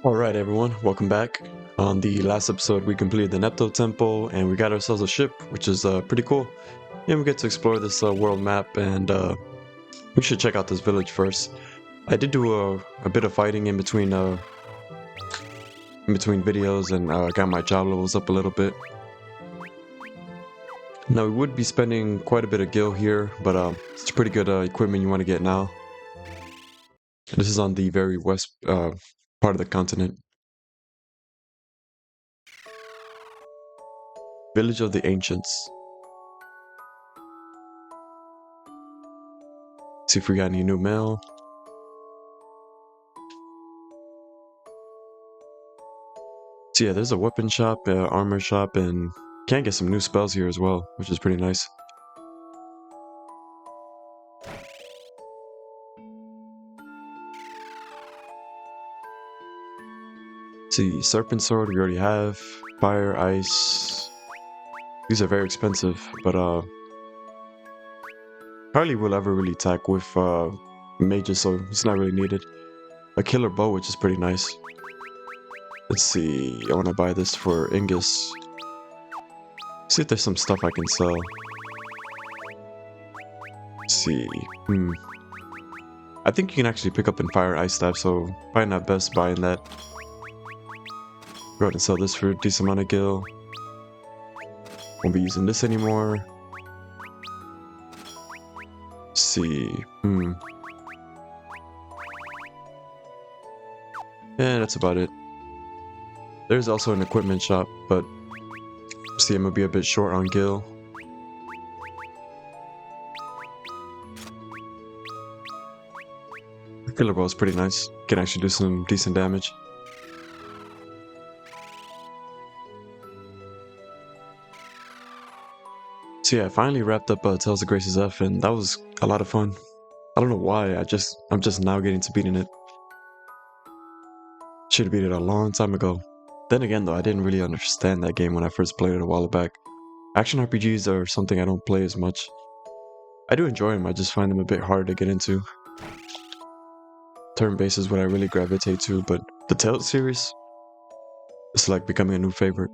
Alright everyone, welcome back. On the last episode we completed the Nepto Temple and we got ourselves a ship, which is pretty cool. And we get to explore this world map and we should check out this village first. I did do a bit of fighting in between videos and got my job levels up a little bit. Now we would be spending quite a bit of gil here, but it's pretty good equipment you want to get now. This is on the very west part of the continent. Village of the Ancients. See if we got any new mail. So yeah, there's a weapon shop, armor shop, and can get some new spells here as well, which is pretty nice. See, Serpent Sword we already have, Fire, Ice. These are very expensive, but hardly will ever really attack with mages, so it's not really needed. A Killer Bow, which is pretty nice. Let's see, I want to buy this for Ingus. See if there's some stuff I can sell. Let's see, I think you can actually pick up in Fire Ice Staff, so probably not best buying that. Go ahead and sell this for a decent amount of gil. Won't be using this anymore. Let's see, yeah, that's about it. There's also an equipment shop, but see, I'm gonna be a bit short on gil. Killer Bow is pretty nice. Can actually do some decent damage. So yeah, I finally wrapped up Tales of Graces F, and that was a lot of fun. I don't know why, I'm just now getting to beating it. Should have beat it a long time ago. Then again though, I didn't really understand that game when I first played it a while back. Action RPGs are something I don't play as much. I do enjoy them, I just find them a bit harder to get into. Turn-based is what I really gravitate to, but the Tales series, it's like becoming a new favorite.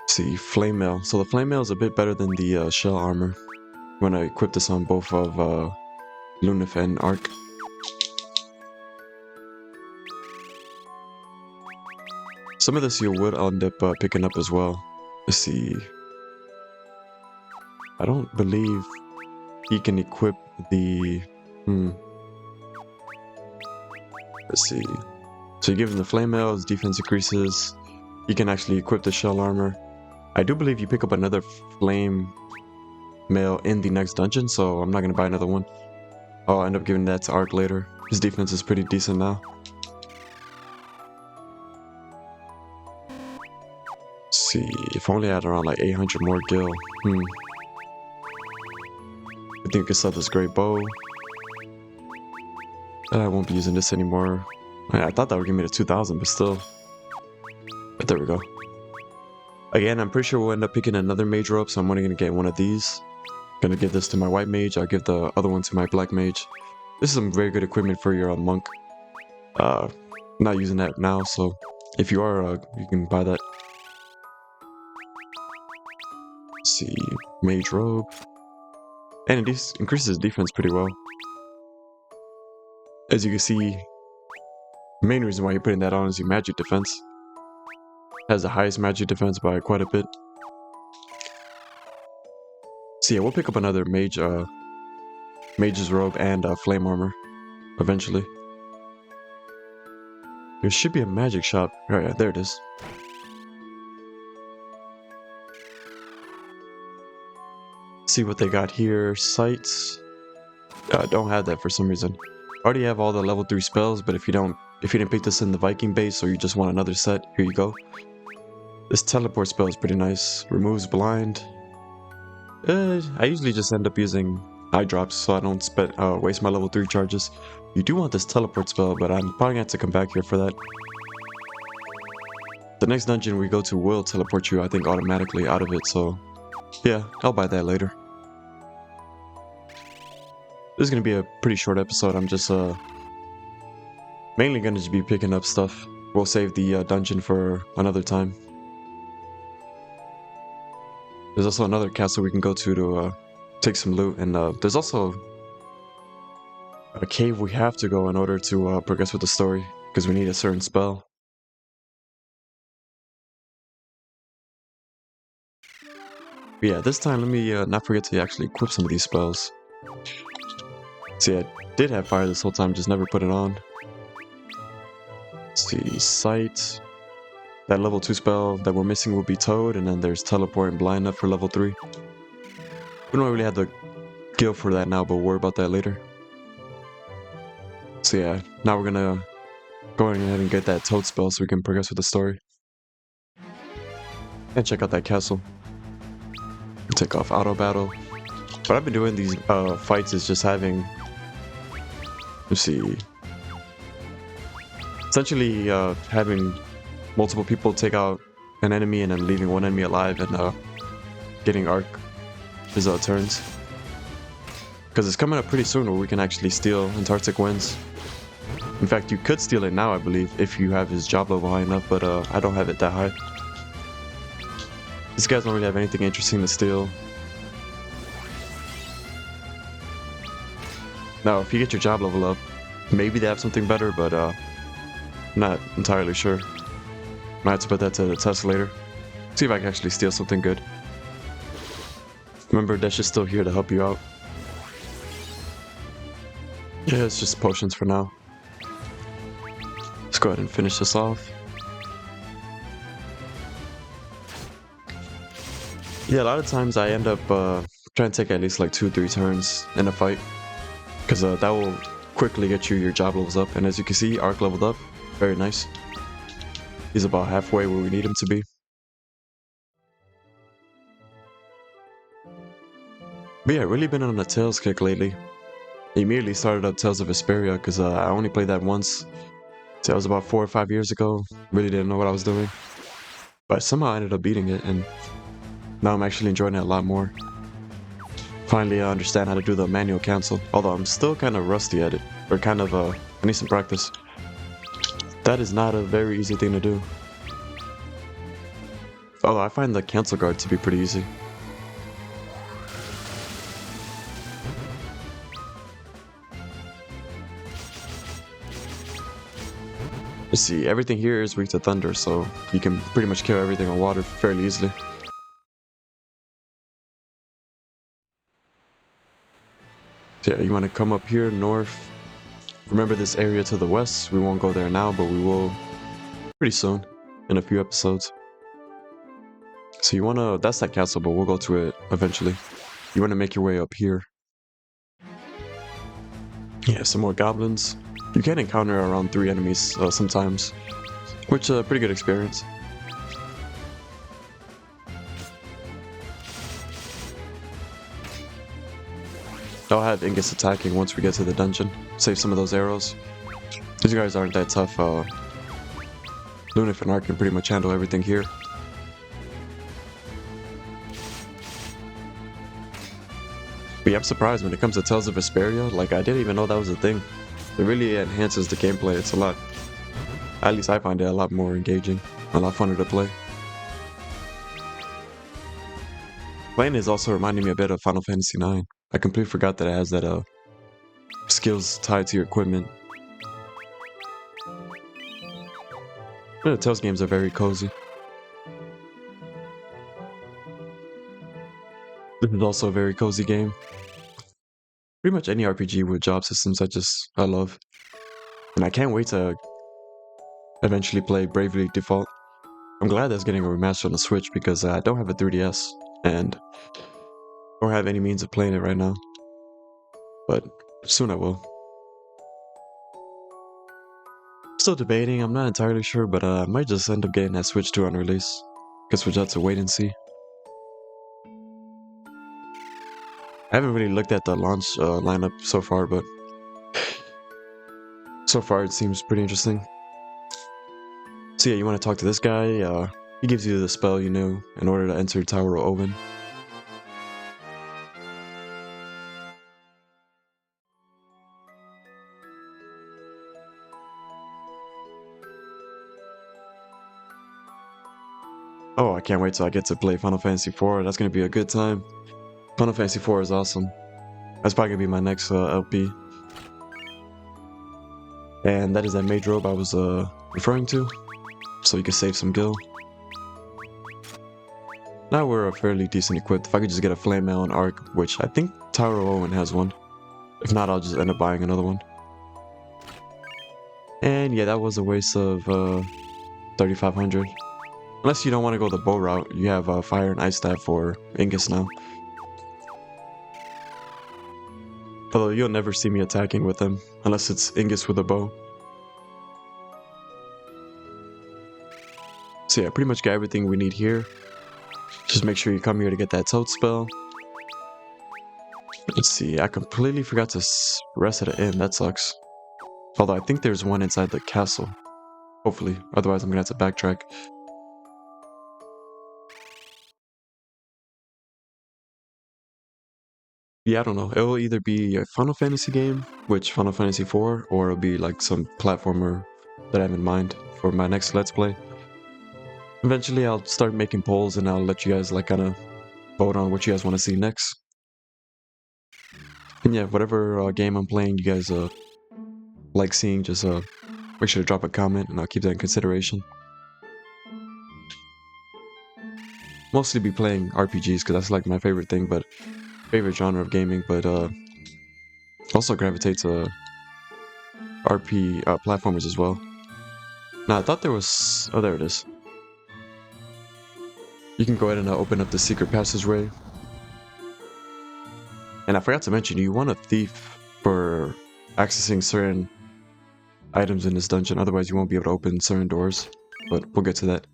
See, Flame Mail. So the Flame Mail is a bit better than the Shell Armor when I equip this on both of Lunif and Arc. Some of this you would end up picking up as well. Let's see. I don't believe he can equip the... Let's see. So you give him the Flame Mail, his defense increases. He can actually equip the Shell Armor. I do believe you pick up another Flame Mail in the next dungeon, so I'm not going to buy another one. I'll end up giving that to Arc later. His defense is pretty decent now. See, if only I had around like 800 more gil. I think we could sell this great bow. I won't be using this anymore. I thought that would give me the 2000, but still. But there we go. Again, I'm pretty sure we'll end up picking another mage robe, so I'm only going to get one of these. Gonna give this to my white mage, I'll give the other one to my black mage. This is some very good equipment for your monk. Not using that now, so if you are, you can buy that. Let's see, mage robe. And it increases defense pretty well. As you can see, the main reason why you're putting that on is your magic defense. Has the highest magic defense by quite a bit. So yeah, we'll pick up another mage, mage's robe and flame armor eventually. There should be a magic shop. Oh yeah, there it is. See what they got here. Sights. Don't have that for some reason. Already have all the level 3 spells, but if you didn't pick this in the Viking base or you just want another set, here you go. This teleport spell is pretty nice. Removes blind. I usually just end up using eye drops so I don't waste my level 3 charges. You do want this teleport spell, but I'm probably gonna have to come back here for that. The next dungeon we go to will teleport you, I think, automatically out of it, so yeah, I'll buy that later. This is gonna be a pretty short episode. I'm just Mainly gonna just be picking up stuff. We'll save the dungeon for another time. There's also another castle we can go to take some loot, and there's also a cave we have to go in order to progress with the story, because we need a certain spell. But yeah, this time let me not forget to actually equip some of these spells. See, I did have fire this whole time, just never put it on. Let's see, sight. That level 2 spell that we're missing will be Toad, and then there's teleport and blind up for level 3. We don't really have the gil for that now, but we'll worry about that later. So yeah, now we're gonna go ahead and get that Toad spell so we can progress with the story. And check out that castle. Take off auto battle. What I've been doing these fights is just having, let's see, essentially having multiple people take out an enemy and then leaving one enemy alive and getting arc his turns. Because it's coming up pretty soon where we can actually steal Antarctic Winds. In fact, you could steal it now, I believe, if you have his job level high enough, but I don't have it that high. These guys don't really have anything interesting to steal. Now, if you get your job level up, maybe they have something better, but I'm not entirely sure. Might have to put that to the test later. See if I can actually steal something good. Remember, Dash is still here to help you out. Yeah, it's just potions for now. Let's go ahead and finish this off. Yeah, a lot of times I end up trying to take at least like 2-3 turns in a fight. Because that will quickly get you your job levels up. And as you can see, Arc leveled up. Very nice. He's about halfway where we need him to be. But yeah, really been on a Tales kick lately. I immediately started up Tales of Vesperia because I only played that once. So that was about 4 or 5 years ago. Really didn't know what I was doing. But somehow I ended up beating it, and now I'm actually enjoying it a lot more. Finally, I understand how to do the manual cancel, although I'm still kind of rusty at it, or kind of, I need some practice. That is not a very easy thing to do. Although I find the cancel guard to be pretty easy. Let's see, everything here is weak to thunder, so you can pretty much kill everything on water fairly easily. So yeah, you want to come up here north. Remember this area to the west? We won't go there now, but we will pretty soon, in a few episodes. So you want to, that's that castle, but we'll go to it eventually. You want to make your way up here. Yeah, some more goblins. You can encounter around 3 enemies sometimes, which is a pretty good experience. I'll have Ingus attacking once we get to the dungeon. Save some of those arrows. These guys aren't that tough. Lunif and Arc can pretty much handle everything here. But yeah, I'm surprised when it comes to Tales of Vesperia. Like, I didn't even know that was a thing. It really enhances the gameplay. It's a lot, at least I find it a lot more engaging, a lot funner to play. Playing is also reminding me a bit of Final Fantasy IX. I completely forgot that it has that skills tied to your equipment. The Tales games are very cozy. This is also a very cozy game. Pretty much any RPG with job systems I love. And I can't wait to eventually play Bravely Default. I'm glad that's getting a remaster on the Switch because I don't have a 3DS and don't have any means of playing it right now. But soon I will. Still debating, I'm not entirely sure, but I might just end up getting that Switch 2 on release. Guess we'll just have to wait and see. I haven't really looked at the launch lineup so far, but so far it seems pretty interesting. So yeah, you want to talk to this guy, he gives you the spell you knew in order to enter Tower of Owen. Oh, I can't wait till I get to play Final Fantasy IV. That's gonna be a good time. Final Fantasy IV is awesome. That's probably gonna be my next LP. And that is that mage robe I was referring to. So you can save some gil. Now we're fairly decent equipped. If I could just get a flame mail and arc, which I think Tower of Owen has one. If not, I'll just end up buying another one. And yeah, that was a waste of 3,500. Unless you don't want to go the bow route, you have fire and ice staff for Ingus now. Although you'll never see me attacking with them, unless it's Ingus with a bow. So yeah, pretty much got everything we need here. Just make sure you come here to get that toad spell. Let's see, I completely forgot to rest at an inn, that sucks. Although I think there's one inside the castle. Hopefully, otherwise I'm gonna have to backtrack. Yeah, I don't know. It will either be a Final Fantasy game, which Final Fantasy IV, or it'll be like some platformer that I have in mind for my next Let's Play. Eventually, I'll start making polls and I'll let you guys like kind of vote on what you guys want to see next. And yeah, whatever game I'm playing, you guys like seeing, just make sure to drop a comment and I'll keep that in consideration. Mostly be playing RPGs because that's like my favorite thing, but favorite genre of gaming, but also gravitate to platformers as well. Now I thought there was, oh there it is. You can go ahead and open up the secret passageway. And I forgot to mention, you want a thief for accessing certain items in this dungeon, otherwise you won't be able to open certain doors, but we'll get to that.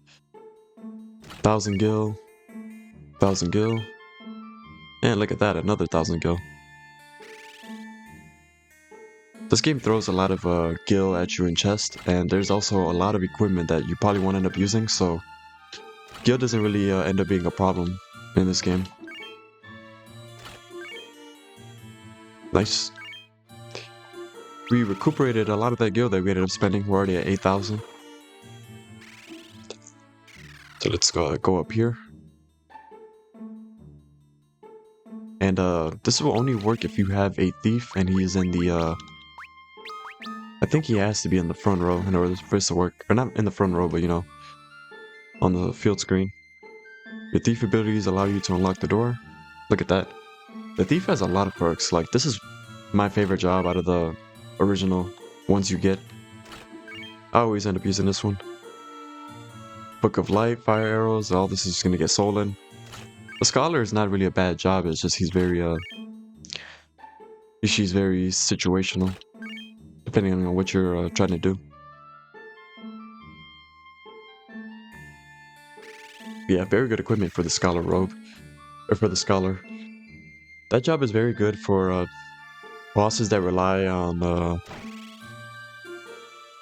1,000 gil, 1,000 gil, and look at that, another 1,000 gil. This game throws a lot of gil at you in chest, and there's also a lot of equipment that you probably won't end up using, so gil doesn't really end up being a problem in this game. Nice. We recuperated a lot of that gil that we ended up spending. We're already at 8,000. So let's go up here. And this will only work if you have a thief and he is in the I think he has to be in the front row in order for this to work. Or not in the front row, but you know, on the field screen. Your thief abilities allow you to unlock the door. Look at that. The thief has a lot of perks. Like, this is my favorite job out of the original ones you get. I always end up using this one. Book of Light, Fire Arrows, all this is just gonna get stolen. The Scholar is not really a bad job, it's just she's very situational, depending on what you're trying to do. Yeah, very good equipment for the Scholar robe, or for the Scholar. That job is very good for bosses that rely on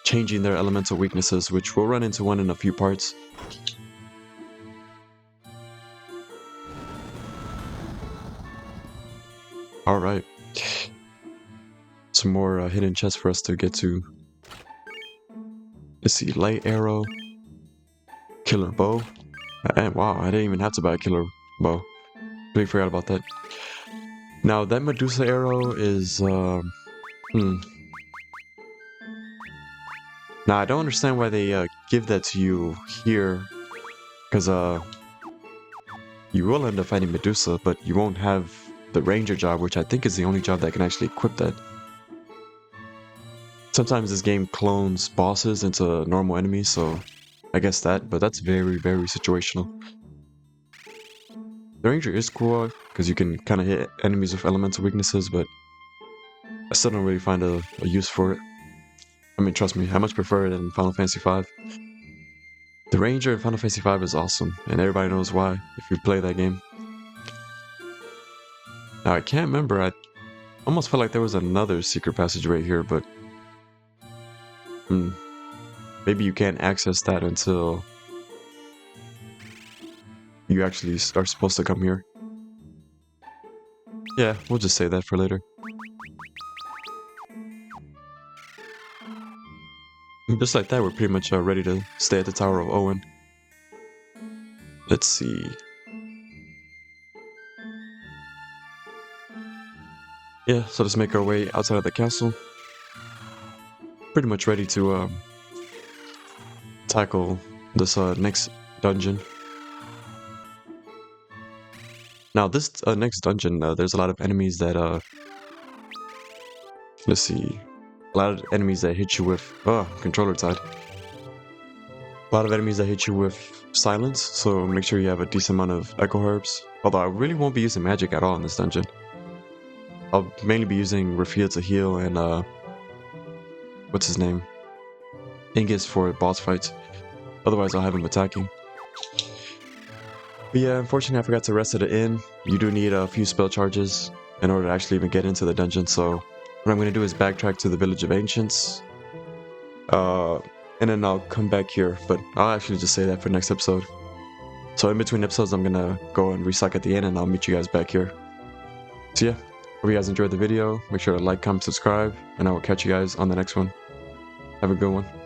changing their elemental weaknesses, which we'll run into one in a few parts. Alright. Some more hidden chests for us to get to. Let's see, light arrow. Killer bow. And wow, I didn't even have to buy a killer bow. Really forgot about that. Now that Medusa arrow is Now I don't understand why they give that to you here, because you will end up fighting Medusa, but you won't have the ranger job, which I think is the only job that can actually equip that. Sometimes this game clones bosses into normal enemies, so I guess that, but that's very, very situational. The ranger is cool, because you can kind of hit enemies with elemental weaknesses, but I still don't really find a use for it. I mean, trust me, I much prefer it in Final Fantasy V. The ranger in Final Fantasy V is awesome, and everybody knows why, if you play that game. Now, I can't remember, I almost felt like there was another secret passage right here, but maybe you can't access that until you actually are supposed to come here. Yeah, we'll just say that for later. And just like that, we're pretty much ready to stay at the Tower of Owen. Let's see. Yeah, so let's make our way outside of the castle. Pretty much ready to tackle this next dungeon. Now this next dungeon, there's a lot of enemies that let's see, a lot of enemies that hit you with controller died. A lot of enemies that hit you with silence, so make sure you have a decent amount of echo herbs. Although I really won't be using magic at all in this dungeon. I'll mainly be using Rafia to heal and what's his name? Ingus for boss fights. Otherwise I'll have him attacking. But yeah, unfortunately I forgot to rest at the inn. You do need a few spell charges in order to actually even get into the dungeon, so what I'm going to do is backtrack to the Village of Ancients. And then I'll come back here, but I'll actually just say that for next episode. So in between episodes I'm going to go and restock at the inn and I'll meet you guys back here. So yeah, hope you guys enjoyed the video. Make sure to like, comment, subscribe, and I will catch you guys on the next one. Have a good one.